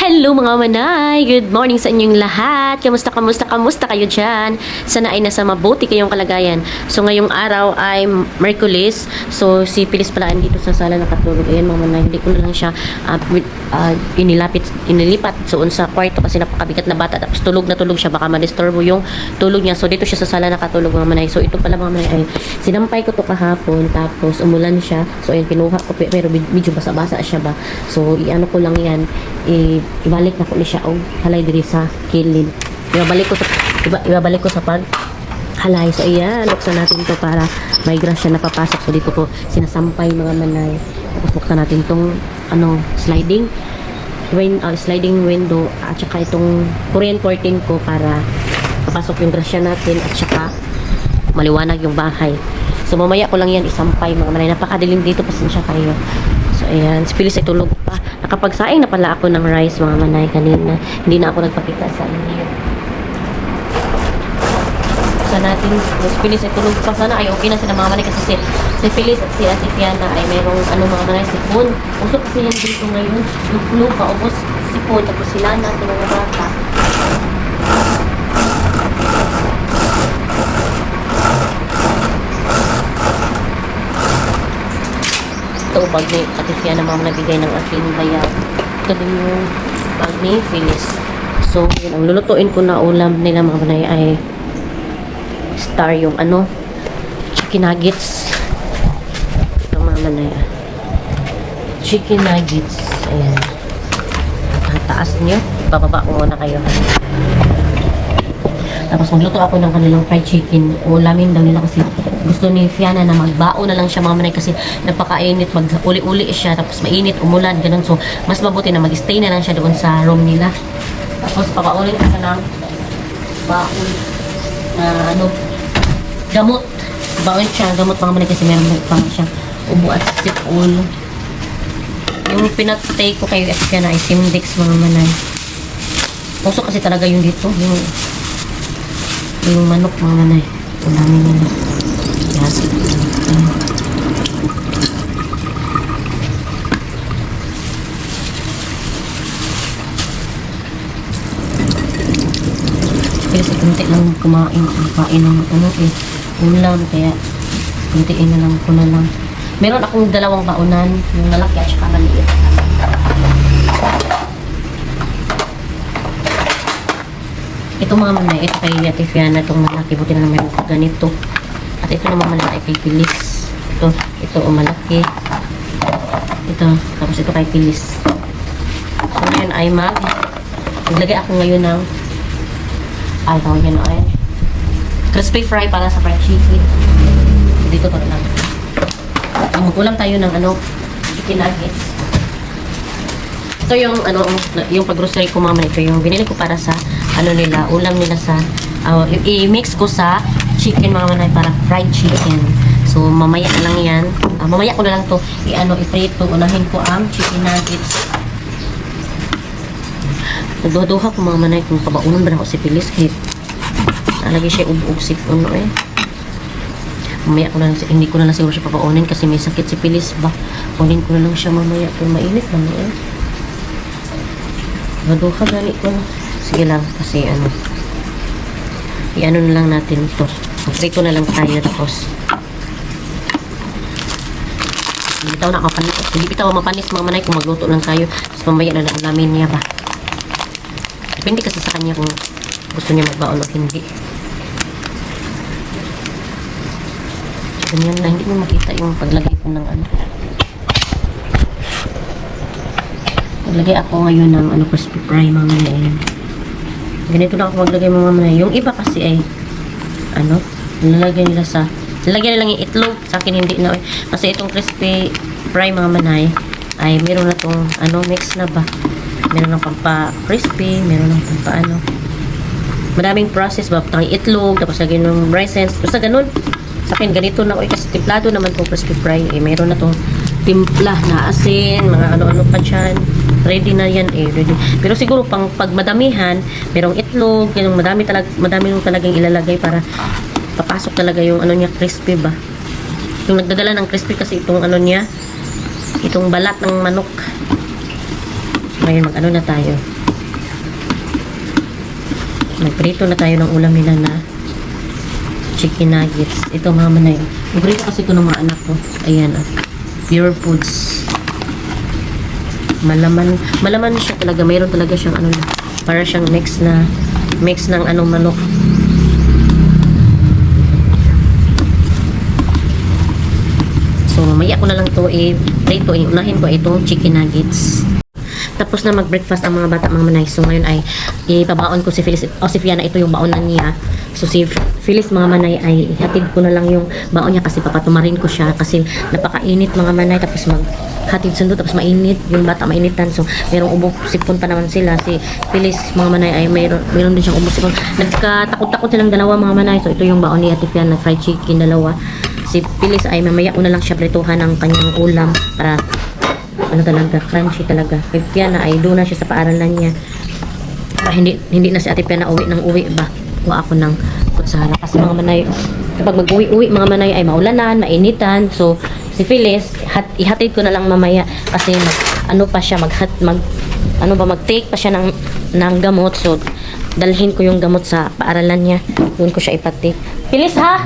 Hello mga manay! Good morning sa inyong lahat! Kamusta kayo dyan? Sana ay nasa mabuti kayong kalagayan. So ngayong araw ay Merkulis. So si Pilis pala dito sa sala nakatulog. Ayan mga manay, hindi ko na lang siya inilipat doon sa kwarto kasi napakabigat na bata. Tapos tulog na tulog siya, baka ma-disturbo yung tulog niya. So dito siya sa sala nakatulog mga manay. So ito pala mga manay ay sinampay ko to kahapon. Tapos umulan siya. So ayan, kinuha ko pero medyo basa-basa siya ba. So iano ko lang yan, ibalik na ko ni siya halay diri sa kilid. Ibabalik ko sa pag halay. So ayan, buksan natin to para may grasya na papasok. So dito ko sinasampay mga manay. Tapos buksan natin tong sliding window at saka itong Korean curtain ko para papasok yung grasya natin at saka maliwanag yung bahay. So mamaya ko lang yan isampay mga manay. Napakadilim dito, pasensya kayo. So ayan, si Pilis ay tulog pa. Nakapagsaing na pala ako ng rice mga manay kanina. Hindi na ako nagpakita sa inyo. So natin, si Pilis ay tulog pa. Sana ay okay na sila mga manay kasi si Pilis at si Ate Fiana ay mayroong mga manay, sipon. Usok kasi yan dito ngayon. Lug pa, ubos sipon. Tapos sila natin mga bata. Ito bag ni Ate Fiana na mga nabigay ng aking bayan. Ito din yung bag ni Phyllis. So, yun, ang lulutuin ko na ulam nila mga manay ay star yung chicken nuggets. Ito mga manay. Chicken nuggets. Ayan. Taas nyo. Bababa ko muna kayo. Tapos magluto ako ng kanilang fried chicken. Ulamin daw nila kasi gusto ni Fiana na magbao na lang siya mga manay kasi napakainit, mag-uli-uli siya, tapos mainit, umulan, ganun. So, mas mabuti na mag-stay na lang siya doon sa room nila. Tapos, papaulit ko siya ng baon na gamot. Baon siya, gamot mga manay kasi meron pang siya ubo at sipon. Yung pinatay ko kayo at Fiana ay Simdex mga manay. Puso kasi talaga yung dito, yung manok mga manay. Ulamin nila. Yes. Kasi kunti lang kumain ng ulam, kaya kuntiin na lang ko na lang. Meron akong dalawang baonan, yung malaki at saka maliit. Ito mga manay, ito kay Ate Fiana, itong malaki, buti na naman meron ganito. At ito naman malaki kay Pilis. Ito malaki. Ito, tapos ito kay Pilis. So ngayon ay maglagay ako ngayon ng tawag yan ay crispy fry para sa fried chicken. Dito ko lang. Mag-ulam tayo ng chicken nuggets. Ito yung yung pag-grocery ko mga manay. Ito yung binili ko para sa ulam nila sa i-mix ko sa chicken mga manay para fried chicken. So mamaya na lang yan. Mamaya ko na lang to i-prito. Unahin ko ang chicken nuggets. Nagduha ko mga manay kung kabaunan ba na ako si Pilis kahit nalagay siya ubsip mamaya ko na lang, hindi ko na lang siguro siya papaunin kasi may sakit si Pilis ba. Kunin ko na lang siya mamaya kung mainit lang Nagduha gani ko. Sige lang kasi na lang natin ito. Prito na lang tayo tapos bitaw na mapanis. Hindi bitaw mapanis mga manay kung magluto lang tayo. Tapos mamaya na lang ulamin niya ba. Depende kasi sa kanya kung gusto niya magbaon o hindi. Ganyan lang. Hindi mo makita yung paglagay ko ng Maglagay ako ngayon ng crispy fry mga manay. Ganito na ako maglagay mga manay. Yung iba kasi ay nilalagay nila nilalagay nila yung itlog. Sa akin hindi na kasi itong crispy fry mga manay ay meron na tong mix na ba. Meron ng pampa-crispy, meron ng pampa madaming process ba. Tang itlog, tapos lagyan ng raisins. Basta ganun. Sa akin ganito na kasi templado naman tong crispy fry. Meron na tong timpla na asin, mga ano-ano pa dyan. Ready na yan ready. Pero siguro pag madamihan, merong itlog, yung madami talagang ilalagay para papasok talaga yung niya crispy ba. Yung nagdadala ng crispy kasi itong niya, itong balat ng manok. Ngayon mag na tayo. Nagprito na tayo ng ulam nila na chicken nuggets. Ito mga manay. Nagprito kasi ito ng mga anak ko. Ayan, Pure Foods. Malaman siya talaga. Mayroon talaga siyang ano, para siyang mix ng anong manok. So, mamaya ko na lang to i-prito. Unahin ko itong chicken nuggets. Tapos na mag-breakfast ang mga bata, mga manay. So, ngayon ay ipabaon ko si Phyllis. O, si Fiana, ito yung baonan niya. So, si Phyllis, mga manay, ay hatid ko na lang yung baon niya kasi papatumarin ko siya. Kasi napakainit, mga manay. Tapos hatid sundo, tapos mainit. Yung bata, mainitan. So, mayroong ubok sipon pa naman sila. Si Phyllis, mga manay, ay mayroon din siyang ubok sipon. Nagkatakot-takot silang dalawa, mga manay. So, ito yung baon ni Ate Fiana, fried chicken, dalawa. Si Phyllis ay mamaya ko na lang siya prituhan ng kanyang ulam para ano talaga, crunchy talaga. Kaya Piana ay doon na siya sa paaralan niya. Hindi na si Ate Piana uwi ba? Kuha ako ng kutsara. Kasi mga manay, kapag mag-uwi, mga manay ay maulanan, mainitan. So, si Phyllis, ihatid ko na lang mamaya kasi mag-take pa siya ng gamot. So, dalhin ko yung gamot sa paaralan niya. Doon ko siya ipatik. Phyllis, ha?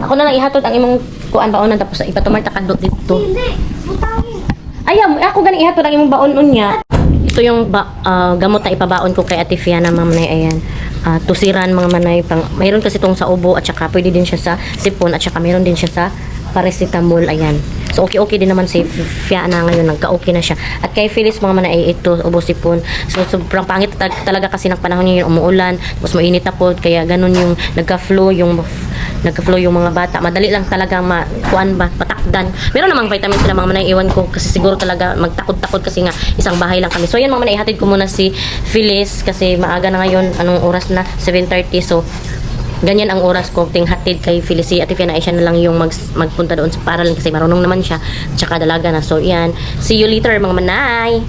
Ako na lang ihatod ang imong kuan baonan tapos ipatumar takadot dito. Hindi, butangin. Ayam, ako gani ihatod ang imong baon niya. Ito yung gamot na ipabaon ko kay Ate Fiana, mga manay. Ayan. Tusiran, mga manay. Mayroon kasi itong sa ubo at saka pwede din siya sa sipon at saka mayroon din siya sa paracetamol. Ayan. So, okay din naman si Fiana ngayon. Nagka-okay na siya. At kay Phyllis, mga manay, ito, ubo sipon. So, sobrang pangit talaga kasi ng panahon niya yung umuulan. Tapos mainit na po. Kaya ganun yung nagka-flu yung mga bata. Madali lang talaga patakdan. Meron namang vitamin sila, mga manay, iwan ko kasi siguro talaga magtakot-takot kasi nga isang bahay lang kami. So yan, mga manay, ihatid ko muna si Phyllis kasi maaga na ngayon. Anong oras na? 7:30. So ganyan ang oras ko ting hatid kay Phyllis. Si Ate Fiana ay siya na lang yung magpunta doon sa paaralan kasi marunong naman siya. Tsaka dalaga na. So yan. See you later, mga manay.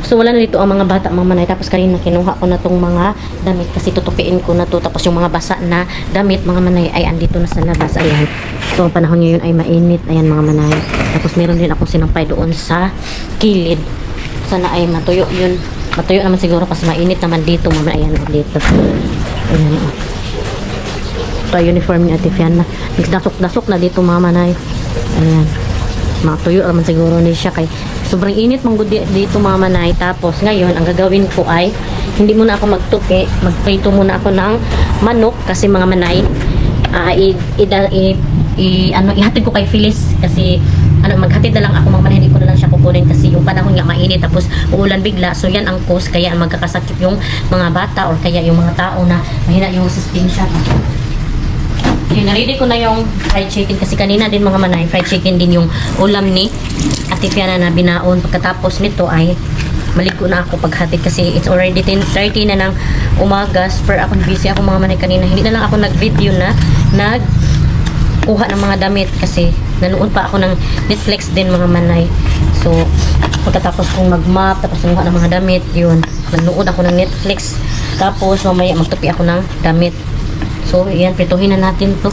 So, wala na dito ang mga bata, mga manay. Tapos kanina kinuha ko na tong mga damit kasi tutupiin ko na to. Tapos yung mga basa na damit, mga manay, ay andito na sa labas. Ayan. So, ang panahon ngayon ay mainit. Ayan, mga manay. Tapos meron din akong sinampay doon sa kilid. Sana ay matuyo yun. Matuyo naman siguro kasi mainit naman dito, mga manay. Ayan, dito. Ayan. Ito uniform ni Ate Fiana. Nasok na dito, mga manay. Ayan. Matuyo naman siguro ni siya kay sobrang init dito, mga manay. Tapos ngayon ang gagawin ko ay hindi muna ako magtupi, magprito muna ako ng manok kasi, mga manay, ihatid ko kay Phyllis kasi maghatid na lang ako, mga manay. Hindi ko na lang siya kukunin kasi yung panahon nga mainit tapos uulan bigla. So yan ang cause kaya magkakasakit yung mga bata or kaya yung mga tao na mahina yung resistensya. Narinig ko na yung fried chicken kasi kanina din, mga manay, fried chicken din yung ulam ni Ate Fiana na binaon. Pagkatapos nito ay maligo na ako paghatid kasi it's already 10:30 na ng umaga. Super ako busy ako, mga manay, kanina. Hindi na lang ako nag-video na nagkuha ng mga damit kasi nanood pa ako ng Netflix din, mga manay. So pagkatapos kong mag-map tapos nanguha ng mga damit, yun, nanood ako ng Netflix. Tapos mamaya magtupi ako ng damit. So, ayan, prituhin na natin to.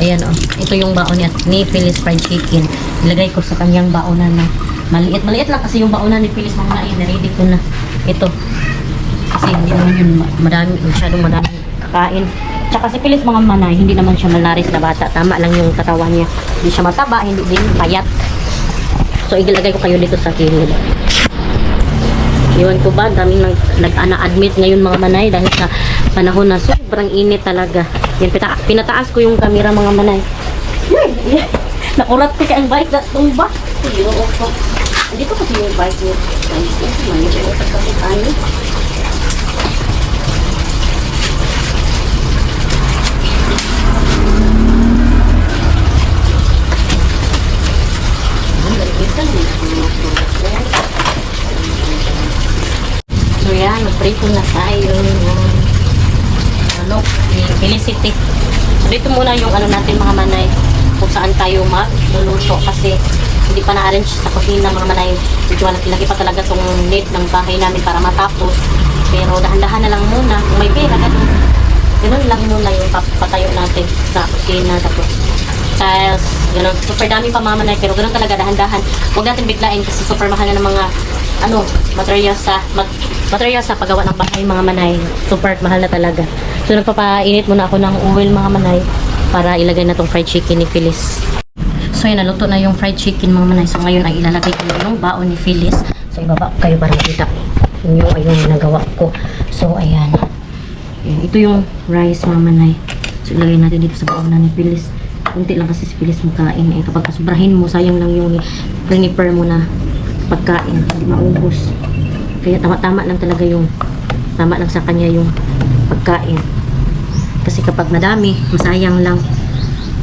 Ayan, oh. Ito yung baon ni Phyllis fried chicken. Ilagay ko sa kanyang baonan na maliit lang kasi yung baonan ni Phyllis, mga manay, na-ready ko na. Ito. Kasi hindi naman yun masyadong madami kakain. Tsaka si Phyllis, mga manay, hindi naman siya malaris na bata. Tama lang yung katawan niya. Hindi siya mataba, hindi din payat. So, ilagay ko kayo dito sa kilid. Iwan ko ba, daming nag-ana-admit ngayon, mga manay, dahil sa panahon na sobrang init talaga. Yan, pinataas ko yung camera, mga manay. Nakurat ko kaya ang bike na tumba. Dito kasi yung bike niya. So yan, mag-prito na tayo ng Felicity. So dito muna yung natin, mga manay, kung saan tayo magluluto kasi hindi pa na-arrange sa kusina, mga manay. Medyo laki pa talaga tong need ng bahay namin para matapos. Pero dahan-dahan na lang muna. Kung may pera, Ganun lang muna yung patayo natin sa kusina. Tapos tiles, ganun. Super dami pa mamanay, pero ganun talaga, dahan-dahan. Huwag natin biglain kasi super mahal na ng mga materials sa paggawa ng bahay, mga manay. Super mahal na talaga. So nagpapainit muna ako ng oil, mga manay, para ilagay na tong fried chicken ni Phyllis. So yun, naluto na yung fried chicken, mga manay. So ngayon ay ilalagay ko na yung baon ni Phyllis. So ibaba ko kayo para makita yung nagawa ko. So ayan. Ito yung rice, mga manay. So ilagay natin dito sa baon na ni Phyllis. Kunti lang kasi si Phyllis magkain. Kapag sobrahin mo, sayang lang yung prepare mo na pagkain. Hindi maubos. Kaya tama-tama lang talaga yung tama lang sa kanya yung pagkain. Kasi kapag madami, masayang lang.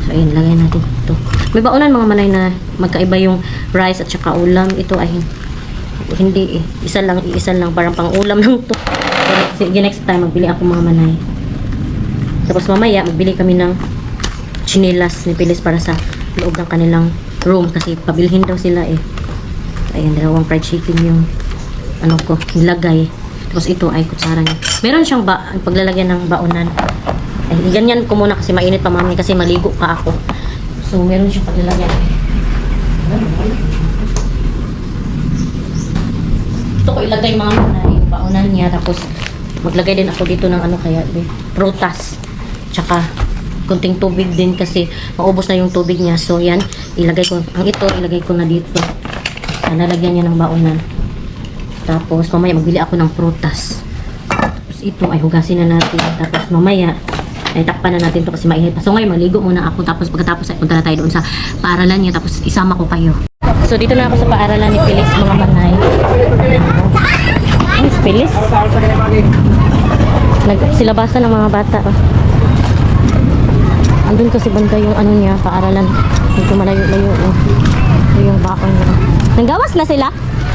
So ayan, lagay natin ito. May baonan, mga manay, na magkaiba yung rice at saka ulam. Ito ay hindi eh. Isa lang parang pang ulam lang to. Sige, next time magbili ako, mga manay. Tapos mamaya magbili kami ng chinelas ni Phyllis para sa loob ng kanilang room kasi pabilhin daw sila eh. Ayan, dalawang fried chicken yung nilagay. Tapos ito ay kutsara niya. Meron siyang paglalagyan ng baonan. Ay, ganyan ko muna kasi mainit pa, mami, kasi maligo pa ako. So, meron siyang paglalagyan. Ito ko ilagay, mga manay, yung baonan niya. Tapos, maglagay din ako dito ng prutas. Tsaka, kunting tubig din kasi maubos na yung tubig niya. So, yan. Ilagay ko na dito. Lalagyan niya ng baonan. Tapos mamaya magbili ako ng prutas. Tapos ito ay hugasin na natin. Tapos mamaya ay takpan na natin to kasi mainit pa. So ngayon maligo muna ako. Tapos pagkatapos ay punta na tayo doon sa paaralan niya. Tapos isama ko kayo. So dito na ako sa paaralan ni Phyllis, mga manay. Ay, Phyllis. Nagsilabasan ng mga bata. Andun kasi banda yung niya, paaralan. Medyo malayo-layo. Yung baon niya. Nanggawas na sila?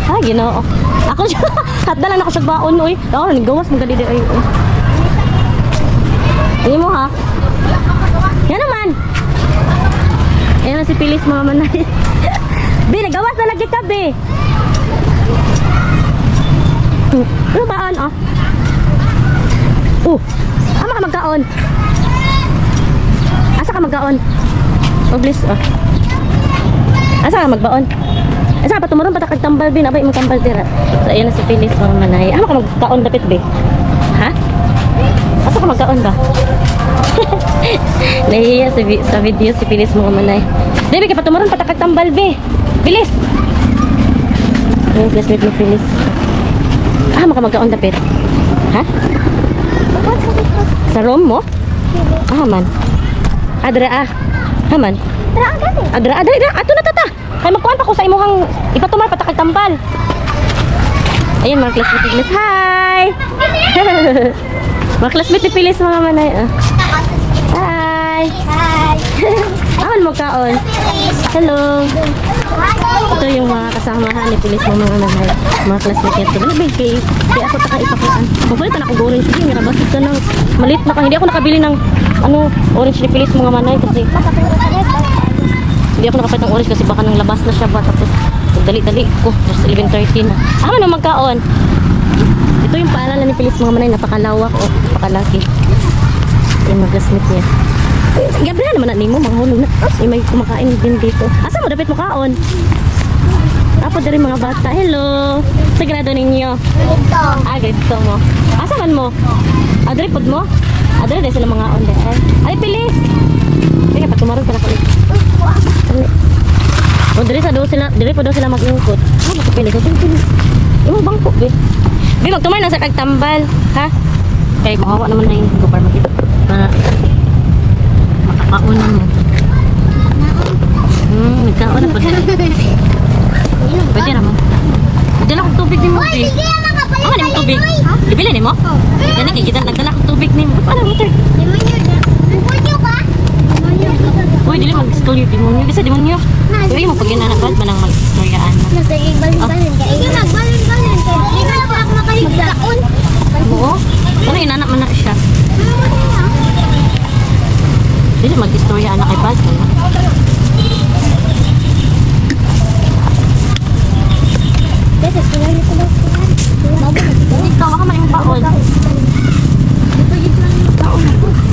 Ah, ginoo. Ako siya. Hatda lang ako siya baon, oy. Oo, nanggawas mo gali ay. Hindi mo, ha? Yan naman. Ayan na si Phyllis, mga manay. Bi, nanggawas na lagi ka, Bi. Ano baon, oh? Ama ka magkaon. Asa ka magkaon? Oh, please, oh. Asa ka magbaon? Asa pa tumuron patakag tambal bin, abay mo tambal dira. So ayan na si Phyllis, mga manay. Ano ka magkaon dapit be? Ha? Asa ka magkaon ba? Nahiya sa video si Phyllis, mga manay. Debe ka pa tumuron patakag tambal be. Bilis. Ayun, please wait mo, Phyllis. Maka magkaon dapit. Ha? Sa room mo? Man. Adra Haman. Adra. Ato na tata. Kay magkuhan pa ko sa imuhang ipatumar patakag tambal. Ayun, mga classmate ni Phyllis. Hi! Mga classmate ni Phyllis, mga manay. Hi! Awan mo kaon. Hello. Ito yung mga kasamahan ni Phyllis, mga manay. Mga classmate niya. Kaya ako taka ipakuan. Magulit na akong orange. Sige, nirabasit ka ng malit na ka. Hindi ako nakabili ng orange ni Phyllis, mga manay. Kasi hindi ako nakapalit ng orange kasi baka nang labas na siya ba. Tapos dali-dali ko. Tapos 11:30 na. Ano magkaon? Ito yung paaralan ni Phyllis, mga manay. Napakalawak o napakalaki. Yung mga classmate niya. Gabriel naman na nimo, manghulog na. May kumakain din dito. Asa mo dapat mo kaon? Apo dari mga bata. Hello. Sa grado ninyo? Ganito mo. Asa man mo? Adre pod mo? Adre dahil sila mga on dahil. Ay, Phyllis. Sige, patumarog ka na kulit. O, dali po daw sila mag-ingkot. Makapili ko. Phyllis. Yung bangko, be. Be, magtumar na sa kagtambal. Ha? Kaya mahawa naman na yung gopar makita. Para makakauna mo. Nagkaon na po. Pwede naman. Nagdala kong tubig ni mo, be. Ano yung tubig? Bibili ni mo? Yan kita nagdala kong tubig ni mo. Paano mo, ter? Uy, dili mag-story demonyo. Bisa demonyo. Uy, mo pag yun anak manang mag-storyaan. Oo. Ano yun anak man na siya? Dili mag-story anak kay Bad. Ikaw, baka man yung baon. Ito yung baon.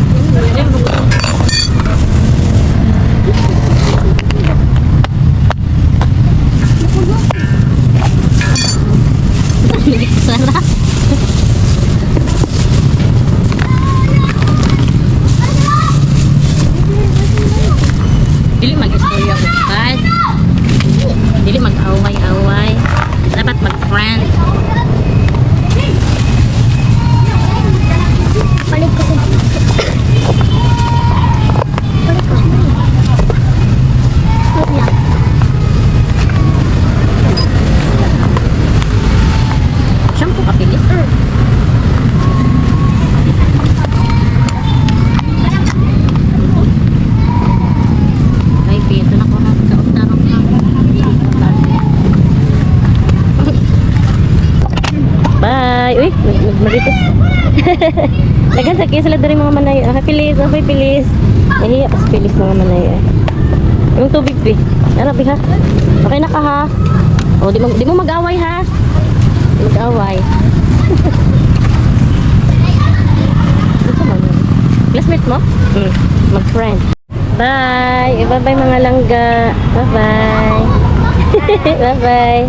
Dili mag-istorya bukas. Dili mag-away-away. Dapat mag-friend. Balik ko sa... Balik ko sa... Wait lang. Shampoo ka pilis. Ay, pito na ko na. Kauntarang ka. Bye! Uy, maritis. Lagan sa kisa dari mga manay. Ah, pilis, okay, pilis. Nahiya pa sa pilis mga manay. Yung tubig, pi. Arabi ha. Okay na ka ha. O, di mo mag-away ha. Mag-away. Classmate mo? Mag-friend. Bye! Bye-bye mga langga. Bye-bye. Bye-bye.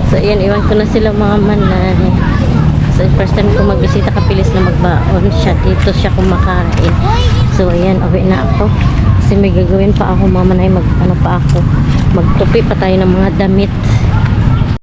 So, ayan, iwan ko na sila mga manay. So, first time ko magbisita kapilis na magbaon siya. Dito siya kumakain. So, ayan, uwi na ako. Kasi may gagawin pa ako mga manay. Magtupi pa tayo ng mga damit.